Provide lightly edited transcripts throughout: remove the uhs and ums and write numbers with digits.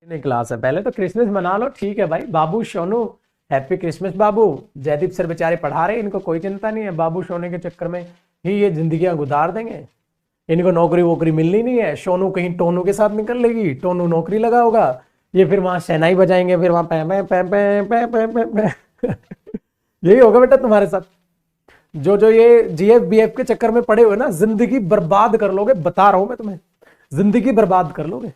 नहीं क्लास है, पहले तो क्रिसमस मना लो, ठीक है भाई। बाबू सोनू हैप्पी क्रिसमस बाबू। जयदीप सर बेचारे पढ़ा रहे, इनको कोई चिंता नहीं है, बाबू सोने के चक्कर में ही ये जिंदगियां गुजार देंगे। इनको नौकरी वोकरी मिलनी नहीं है। सोनू कहीं टोनू के साथ निकल लेगी, टोनू नौकरी लगा होगा, ये फिर वहां शहनाई बजाएंगे, फिर वहां पै पै पै पै पै पै पै यही होगा बेटा तुम्हारे साथ। जो जो ये जीएफ बीएफ के चक्कर में पड़े हुए ना, जिंदगी बर्बाद कर लोगे, बता रहा हूं मैं तुम्हें, जिंदगी बर्बाद कर लोगे।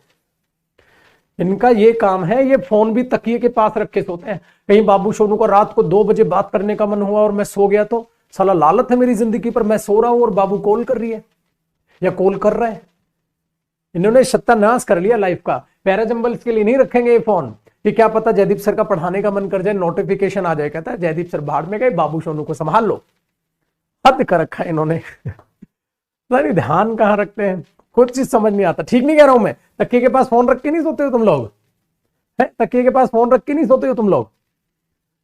इनका ये काम है, ये फोन भी तकिए के पास रख के सोते हैं। कहीं बाबू सोनू को रात को 2 बजे बात करने का मन हुआ और मैं सो गया तो साला लालत है मेरी जिंदगी पर, मैं सो रहा हूं और बाबू कॉल कर रही है या कॉल कर रहा है। इन्होंने सत्यानाश कर लिया लाइफ का। पैराजंबल के लिए नहीं रखेंगे ये फोन कि क्या पता जयदीप सर का पढ़ाने का मन कर जाए, नोटिफिकेशन आ जाए, कहता है जयदीप सर बाहर में गए, बाबू सोनू को संभाल लो। हद कर रखा है इन्होंने। नहीं ध्यान कहां रखते हैं, कुछ चीज समझ नहीं आता। ठीक नहीं कह रहा हूं मैं, तकिए के पास फोन रख के नहीं सोते हो तुम लोग, है तकिए के पास फोन रख के नहीं सोते हो तुम लोग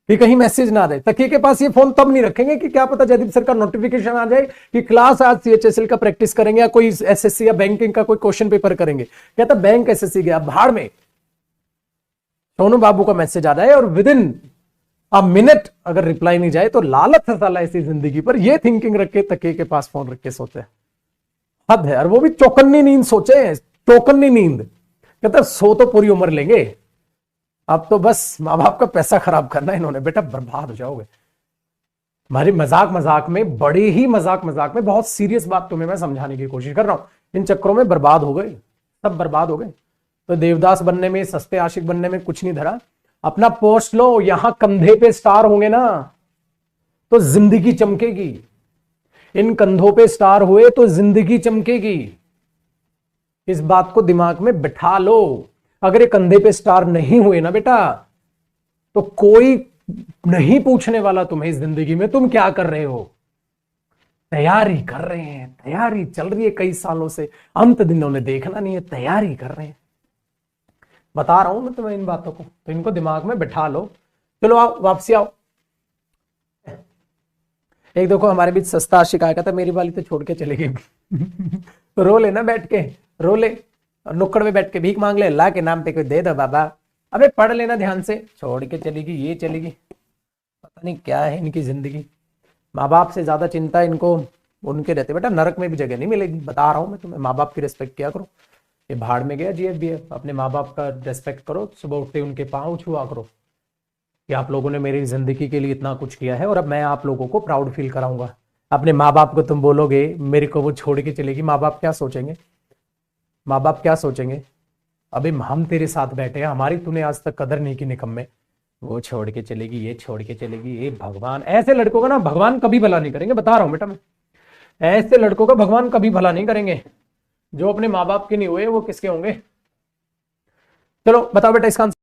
कि कहीं मैसेज ना दे। तकिए के पास ये फोन तब नहीं रखेंगे कि क्या पता जयदीप सर का नोटिफिकेशन आ जाए कि क्लास आज सीएचएसएल का प्रैक्टिस करेंगे या कोई एसएससी या बैंकिंग का कोई क्वेश्चन पेपर करेंगे। कहता बैंक एसएससी गया भाड़ में, सोनू बाबू का मैसेज आ जाए और विद इन अ मिनट अगर रिप्लाई नहीं जाए तो लालच है साला ऐसी जिंदगी पर। ये थिंकिंग रख के तकिए के पास फोन रख के सोते हैं, हद है। और वो भी चौकन्नी नींद सोचे, चौकन्नी नींद। कहता सो तो पूरी उम्र लेंगे, अब तो बस माँ बाप का पैसा खराब करना है इन्होंने। बेटा बर्बाद हो जाओगे। हमारी मजाक मजाक में, बड़े ही मजाक मजाक में बहुत सीरियस बात तुम्हें मैं समझाने की कोशिश कर रहा हूं। इन चक्करों में बर्बाद हो गए, सब बर्बाद हो गए। तो देवदास बनने में, सस्ते आशिक बनने में कुछ नहीं धरा। अपना पोस्ट लो, यहां कंधे पे स्टार होंगे ना तो जिंदगी चमकेगी। इन कंधों पे स्टार हुए तो जिंदगी चमकेगी। इस बात को दिमाग में बिठा लो। अगर ये कंधे पे स्टार नहीं हुए ना बेटा, तो कोई नहीं पूछने वाला तुम्हें इस जिंदगी में तुम क्या कर रहे हो। तैयारी कर रहे हैं, तैयारी चल रही है कई सालों से, अंत दिनों ने देखना नहीं है, तैयारी कर रहे हैं। बता रहा हूं मैं तुम्हें इन बातों को, तो इनको दिमाग में बिठा लो। चलो आओ, वापसी आओ। एक देखो हमारे बीच सस्ता आशिक आया था, मेरी वाली तो छोड़ के चले गई। रो ले ना बैठ के, रो ले, नुक्कड़ में बैठ के भीख मांग ले, अल्लाह के नाम पे कोई दे दो बाबा। अबे पढ़ लेना ध्यान से, छोड़ के चलेगी, ये चलेगी, पता नहीं क्या है इनकी जिंदगी। माँ बाप से ज्यादा चिंता इनको उनके रहते। बेटा नरक में भी जगह नहीं मिलेगी, बता रहा हूं मैं तुम्हें। माँ बाप की रिस्पेक्ट किया करो। ये भाड़ में गया जीएफ बीएफ, अपने माँ बाप का रेस्पेक्ट करो, सुबह उठते उनके पाँव छुआ करो कि आप लोगों ने मेरी जिंदगी के लिए इतना कुछ किया है और अब मैं आप लोगों को प्राउड फील कराऊंगा। अपने माँ बाप को तुम बोलोगे मेरे को वो छोड़ के चलेगी, माँ बाप क्या सोचेंगे? माँ बाप क्या सोचेंगे? अबे हम तेरे साथ बैठे हैं, हमारी तूने आज तक कदर नहीं की निकम्मे। वो छोड़ के चलेगी, ये छोड़ के चलेगी, ये भगवान। ऐसे लड़कों का ना भगवान कभी भला नहीं करेंगे, बता रहा हूं बेटा मैं। ऐसे लड़कों का भगवान कभी भला नहीं करेंगे। जो अपने माँ बाप के नहीं हुए वो किसके होंगे? चलो बताओ बेटा इसका आंसर।